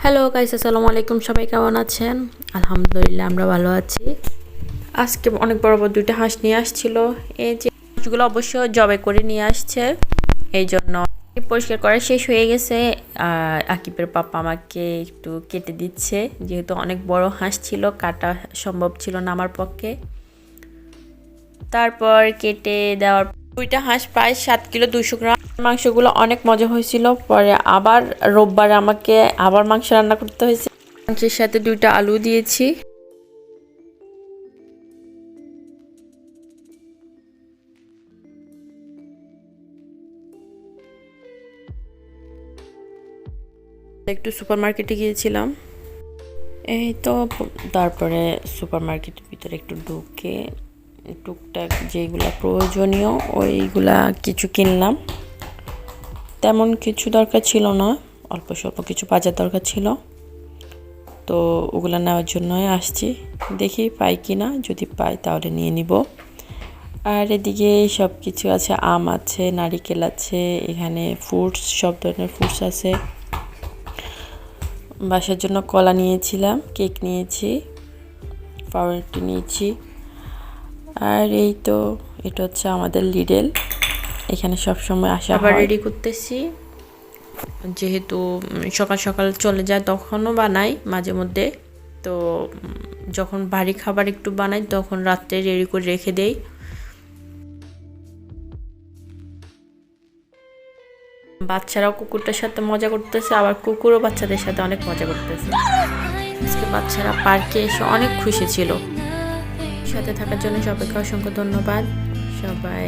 Hello guys, আসসালামু আলাইকুম। সবাই কেমন আছেন? আলহামদুলিল্লাহ আমরা ভালো আছি। আজকে অনেক বড় বড় দুইটা হাঁস নিয়ে আসছিল। এই যে হাঁসগুলো অবশ্য জবাই করে নিয়ে আসছে, এই জন্য পরিষ্কার করা শেষ হয়ে গেছে। আকিবের পাপা আমাকে একটু কেটে দিচ্ছে, যেহেতু অনেক বড় হাঁস ছিল, কাটা সম্ভব ছিল না আমার পক্ষে। তারপর কেটে দেওয়ার দুইটা হাঁস প্রায় 7 কিলো 200 গ্রাম। মাংসগুলো অনেক মজা হয়েছিল। পরে আবার রোববার আমাকে আবার মাংস রান্না করতে হয়েছে। মাংসের সাথে দুইটা আলু দিয়েছি। একটু সুপার মার্কেটে গিয়েছিলাম, এই তো। তারপরে সুপার মার্কেটের ভিতরে একটু ঢুকে টুকটাক যেগুলো প্রয়োজনীয় ওইগুলা কিছু কিনলাম। তেমন কিছু দরকার ছিল না, অল্প স্বল্প কিছু বাজার দরকার ছিল, তো ওগুলো নেওয়ার জন্যই আসছি। দেখি পাই কি না, যদি পাই তাহলে নিয়ে নিব। আর এদিকে সব কিছু আছে, আম আছে, নারিকেল আছে, এখানে ফ্রুটস, সব ধরনের ফ্রুটস আছে। বাসার জন্য কলা নিয়েছিলাম, কেক নিয়েছি, পাউরুটি নিয়েছি। আর এই তো, এটা হচ্ছে আমাদের লিডেল, এখানে সব সময় আসা হয়। আবার রেডি করতেছি, যেহেতু সকাল সকাল চলে যায় তখনও বানাই মাঝে মধ্যে। তো যখন ভারী খাবার একটু বানাই তখন রাত্রে রেডি করে রেখে দেই। বাচ্চারাও কুকুরটার সাথে মজা করতেছে, আবার কুকুরও বাচ্চাদের সাথে অনেক মজা করতেছে। আজকে বাচ্চারা পার্কে এসে অনেক খুশি ছিল। সাথে থাকার জন্য সবাইকে অসংখ্য ধন্যবাদ। সবাই